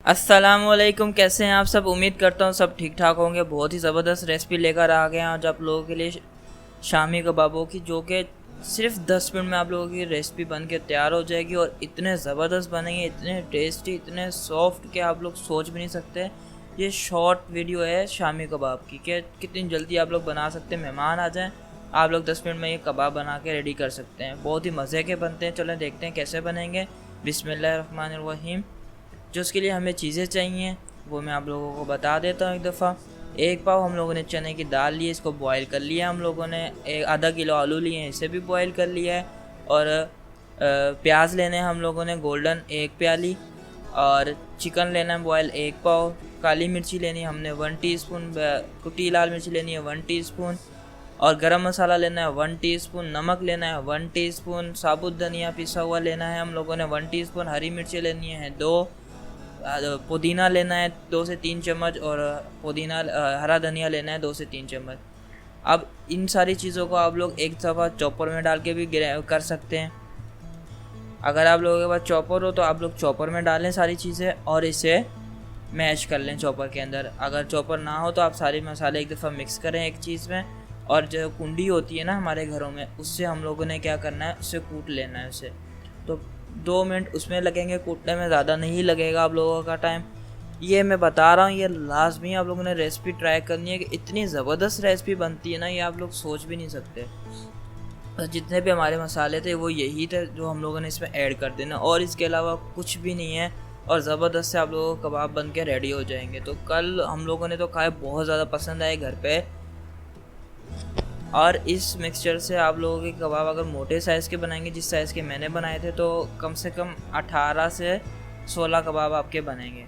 अस्सलामुअलैकुम, कैसे हैं आप सब। उम्मीद करता हूँ सब ठीक ठाक होंगे। बहुत ही ज़बरदस्त रेसिपी लेकर आ गए हैं आज आप लोगों के लिए शामी कबाबों की, जो कि सिर्फ 10 मिनट में आप लोगों की रेसिपी बन के तैयार हो जाएगी और इतने ज़बरदस्त बनेंगे, इतने टेस्टी, इतने सॉफ्ट कि आप लोग सोच भी नहीं सकते। ये शॉर्ट वीडियो है शामी कबाब की कि कितनी जल्दी आप लोग बना सकते हैं। मेहमान आ जाएँ, आप लोग 10 मिनट में ये कबाब बना के रेडी कर सकते हैं। बहुत ही मज़े के बनते हैं। चलें देखते हैं कैसे बनेंगे। बिस्मिल्लाहिर्रहमानिर्रहीम। जो उसके लिए हमें चीज़ें चाहिए वो मैं आप लोगों को बता देता हूँ एक दफ़ा। एक पाव हम लोगों ने चने की दाल ली है, इसको बॉईल कर लिया हम लोगों ने। एक आधा किलो आलू लिए हैं, इसे भी बॉईल कर लिया है। और प्याज लेने हैं हम लोगों ने गोल्डन 1 प्याली। और चिकन लेना है बॉयल 1 पाव। काली मिर्ची लेनी है हमने 1 टीस्पून। कुटी लाल मिर्ची लेनी है 1 टीस्पून। और गरम मसाला लेना है 1 टीस्पून। नमक लेना है 1 टीस्पून। साबुत धनिया पिसा हुआ लेना है हम लोगों ने 1 टीस्पून। हरी मिर्ची लेनी है 2। पुदीना लेना है 2 से 3 चम्मच। और हरा धनिया लेना है 2 से 3 चम्मच। अब इन सारी चीज़ों को आप लोग एक दफ़ा चॉपर में डाल के भी कर सकते हैं। अगर आप लोगों के पास चॉपर हो तो आप लोग चॉपर में डालें सारी चीज़ें और इसे मैश कर लें चॉपर के अंदर। अगर चॉपर ना हो तो आप सारे मसाले एक दफ़ा मिक्स करें एक चीज़ में। और जो कुंडी होती है ना हमारे घरों में, उससे हम लोगों ने क्या करना है, उससे कूट लेना है उसे। तो 2 मिनट उसमें लगेंगे कूटने में, ज़्यादा नहीं लगेगा आप लोगों का टाइम। ये मैं बता रहा हूँ, ये लाजमी आप लोगों ने रेसिपी ट्राई करनी है कि इतनी ज़बरदस्त रेसिपी बनती है ना, ये आप लोग सोच भी नहीं सकते। तो जितने भी हमारे मसाले थे वो यही थे जो हम लोगों ने इसमें ऐड कर देना, और इसके अलावा कुछ भी नहीं है। और ज़बरदस्त से आप लोगों को कबाब बन के रेडी हो जाएंगे। तो कल हम लोगों ने तो खाए, बहुत ज़्यादा पसंद आए घर पे। और इस मिक्सचर से आप लोगों के कबाब अगर मोटे साइज़ के बनाएंगे, जिस साइज़ के मैंने बनाए थे, तो कम से कम 18 से 16 कबाब आपके बनेंगे।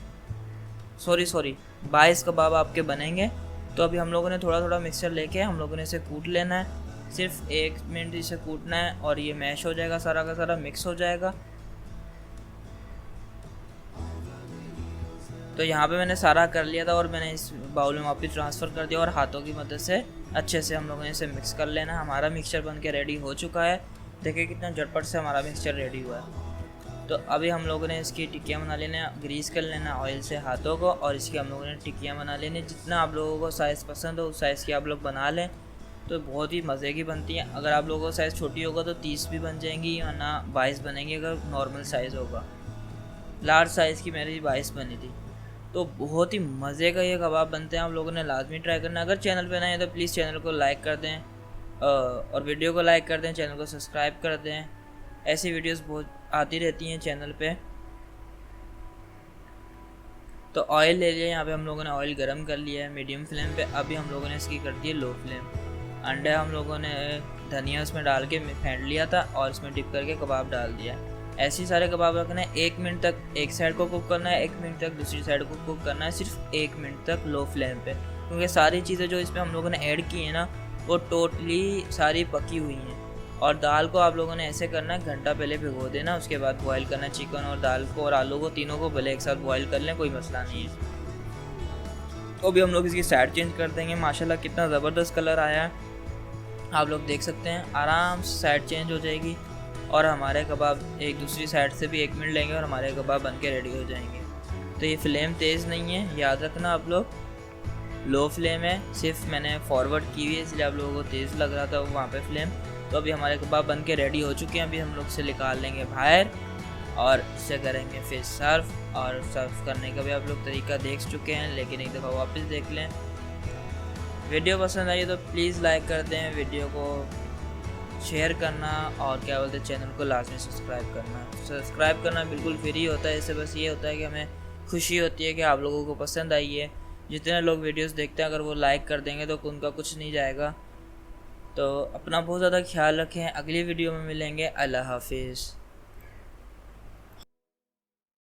सॉरी 22 कबाब आपके बनेंगे। तो अभी हम लोगों ने थोड़ा थोड़ा मिक्सचर लेके हम लोगों ने इसे कूट लेना है। सिर्फ 1 मिनट इसे कूटना है और ये मैश हो जाएगा, सारा का सारा मिक्स हो जाएगा। तो यहाँ पे मैंने सारा कर लिया था और मैंने इस बाउल में वापस ट्रांसफ़र कर दिया और हाथों की मदद से अच्छे से हम लोगों ने इसे मिक्स कर लेना। हमारा मिक्सचर बन के रेडी हो चुका है। देखिए कितना झटपट से हमारा मिक्सचर रेडी हुआ है। तो अभी हम लोगों ने इसकी टिक्कियाँ बना लेना, ग्रीस कर लेना ऑयल से हाथों को, और इसकी हम लोगों ने टिक्कियाँ बना लेनी। जितना आप लोगों को साइज़ पसंद हो उस साइज़ की आप लोग बना लें, तो बहुत ही मज़े की बनती हैं। अगर आप लोगों का साइज़ छोटी होगा तो 30 भी बन जाएंगी, वरना 22 बनेंगी अगर नॉर्मल साइज़ होगा। लार्ज साइज़ की मेरी 22 बनी थी। तो बहुत ही मज़े का ये कबाब बनते हैं, आप लोगों ने लाजमी ट्राई करना। अगर चैनल पे नए हैं तो प्लीज़ चैनल को लाइक कर दें और वीडियो को लाइक कर दें, चैनल को सब्सक्राइब कर दें। ऐसी वीडियोस बहुत आती रहती हैं चैनल पे। तो ऑयल ले लिया, यहाँ पे हम लोगों ने ऑयल गरम कर लिया है मीडियम फ्लेम पे। अभी हम लोगों ने इसकी कर दी है लो फ्लेम। अंडा हम लोगों ने धनिया उसमें डाल के फेंट लिया था और इसमें डिप करके कबाब डाल दिया। ऐसे ही सारे कबाब रखना है। 1 मिनट तक एक साइड को कुक करना है, 1 मिनट तक दूसरी साइड को कुक करना है, सिर्फ 1 मिनट तक लो फ्लेम पे। क्योंकि सारी चीज़ें जो इसमें हम लोगों ने ऐड की हैं ना, वो टोटली सारी पकी हुई हैं। और दाल को आप लोगों ने ऐसे करना है, घंटा पहले भिगो देना, उसके बाद बॉईल करना है चिकन और दाल को और आलू को, तीनों को भले एक साथ बॉईल कर लें, कोई मसला नहीं है। तो अभी हम लोग इसकी साइड चेंज कर देंगे। माशाल्लाह कितना ज़बरदस्त कलर आया है, आप लोग देख सकते हैं। आराम से साइड चेंज हो जाएगी और हमारे कबाब एक दूसरी साइड से भी 1 मिनट लेंगे और हमारे कबाब बन के रेडी हो जाएंगे। तो ये फ्लेम तेज़ नहीं है, याद रखना आप लोग, लो फ्लेम है। सिर्फ मैंने फॉरवर्ड की हुई है इसलिए आप लोगों को तेज़ लग रहा था वहाँ पे फ्लेम। तो अभी हमारे कबाब बन के रेडी हो चुके हैं। अभी हम लोग इसे निकाल लेंगे बाहर और इसे करेंगे फिर सर्व। और सर्व करने का भी आप लोग तरीका देख चुके हैं, लेकिन एक दफ़ा वापस देख लें। वीडियो पसंद आई तो प्लीज़ लाइक कर दें, वीडियो को शेयर करना और क्या बोलते हैं, चैनल को लाजमी सब्सक्राइब करना। सब्सक्राइब करना बिल्कुल फ्री होता है, इससे बस ये होता है कि हमें खुशी होती है कि आप लोगों को पसंद आई है। जितने लोग वीडियोस देखते हैं अगर वो लाइक कर देंगे तो उनका कुछ नहीं जाएगा। तो अपना बहुत ज़्यादा ख्याल रखें। अगली वीडियो में मिलेंगे। अल्लाह हाफिज़।